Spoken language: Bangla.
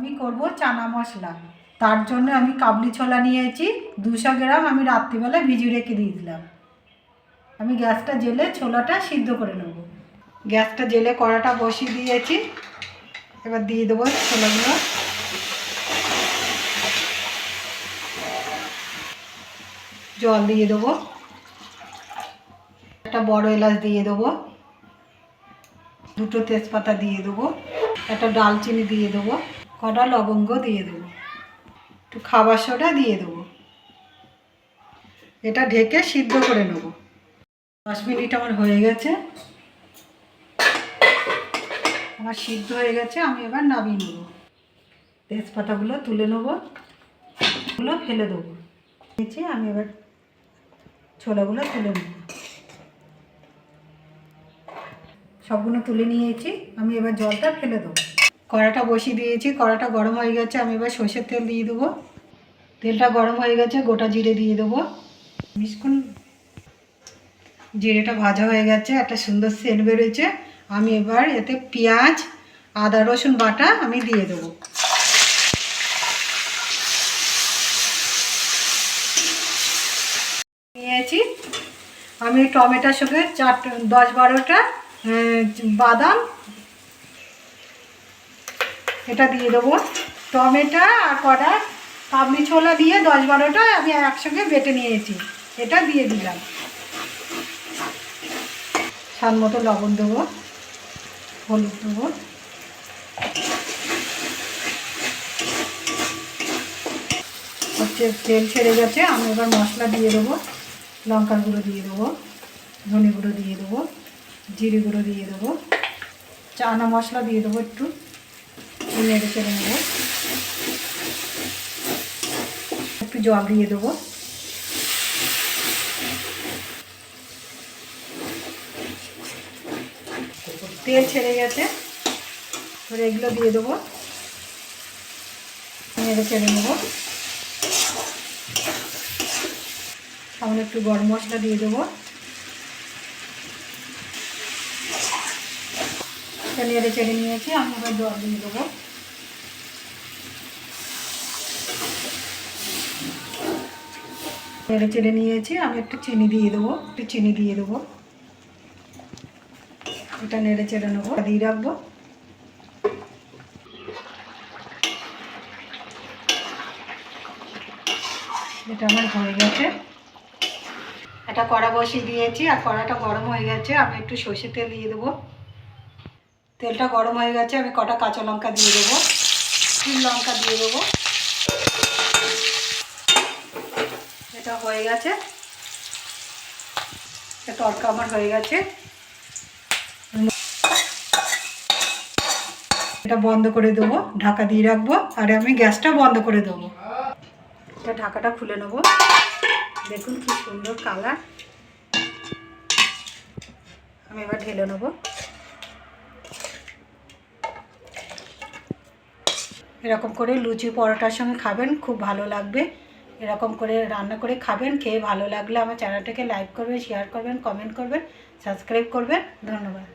আমি করব চানা মশলা। তার জন্য আমি কাবলি ছোলা নিয়েছি 200 গ্রাম। আমি রাত্রিবেলা ভিজিয়ে রেখে দিয়েছিলাম। আমি গ্যাসটা জ্বেলে ছোলাটা সিদ্ধ করে নেব। গ্যাসটা জ্বেলে কড়াটা বসিয়ে দিয়েছি। এবার দিয়ে দেবো ছোলাগুলো। জল দিয়ে দেবো। একটা বড় এলাচ দিয়ে দেবো। 2টো তেজপাতা দিয়ে দেবো। একটা ডালচিনি দিয়ে দেবো। কটা লবঙ্গ দিয়ে দেবো। একটু খাবার সোডা দিয়ে দেবো। এটা ঢেকে সিদ্ধ করে নেব। 10 মিনিট আমার হয়ে গেছে। আমার সিদ্ধ হয়ে গেছে। আমি এবার নামিয়ে নেব। তেজপাতাগুলো তুলে নেব। এগুলো ফেলে দেবো। আমি এবার ছোলাগুলো তুলে নেব। সবগুলো তুলে নিয়েছি। আমি এবার জলটা ফেলে দেবো। কড়াটা বসিয়ে দিয়েছি। কড়াটা গরম হয়ে গেছে। আমি এবার সর্ষের তেল দিয়ে দেবো। তেলটা গরম হয়ে গেছে। গোটা জিরে দিয়ে দেবো। মিষ্কুন জিরেটা ভাজা হয়ে গেছে। একটা সুন্দর সেন্ট বেরোচ্ছে। আমি এবার এতে পেঁয়াজ, আদা, রসুন বাটা আমি দিয়ে দেবো। নিয়েছি আমি টমেটোর সঙ্গে 10-12টা বাদাম এটা দিয়ে দেবো। টমেটো আর কটা কাবলি ছোলা দিয়ে 10-12টা আমি একসঙ্গে বেটে নিয়েছি। এটা দিয়ে দিলাম। স্বাদ মতো লবণ দেবো। হলুদ দেবো। তেল ছেড়ে গেছে। আমি এবার মশলা দিয়ে দেবো। লঙ্কার গুঁড়ো দিয়ে দেবো। ধনে গুঁড়ো দিয়ে দেবো। জিরে গুঁড়ো দিয়ে দেবো। চানা মশলা দিয়ে দেবো। একটু নেড়ে চেড়ে নেবো। একটু জল দিয়ে দেবো। তেল ছেড়ে গেছে। এবার এগুলো দিয়ে দেবো। নেড়ে চেড়ে নেবো। সামনে একটু গরম মশলা দিয়ে দেবো। নেড়ে চেড়ে নিয়েছি। আমি এবার জল দিয়ে দেবো। নেড়ে চেড়ে নিয়েছি। আমি একটু চিনি দিয়ে দেবো। এটা নেড়ে চেড়ে নেবো। দিয়ে রাখবো। এটা আমার হয়ে গেছে। একটা কড়া বসিয়ে দিয়েছি। আর কড়াটা গরম হয়ে গেছে। আমি একটু সর্ষের তেল দিয়ে দেবো। তেলটা গরম হয়ে গেছে। আমি কটা কাঁচা লঙ্কা দিয়ে দেবো। 3 লঙ্কা দিয়ে দেবো। এটা হয়ে গেছে। তরকা আমার হয়ে গেছে। এটা বন্ধ করে দেবো। ঢাকা দিয়ে রাখবো। আর আমি গ্যাসটা বন্ধ করে দেবো। এটা ঢাকাটা খুলে নেবো। দেখুন কি সুন্দর কালার। আমি এবার ঢেলে নেবো। এরকম করে লুচি পরোটার সঙ্গে খাবেন, খুব ভালো লাগবে। এরকম করে রান্না করে খাবেন। খেয়ে ভালো লাগলে আমার চ্যানেলটাকে লাইক করবেন, শেয়ার করবেন, কমেন্ট করবেন, সাবস্ক্রাইব করবেন। ধন্যবাদ।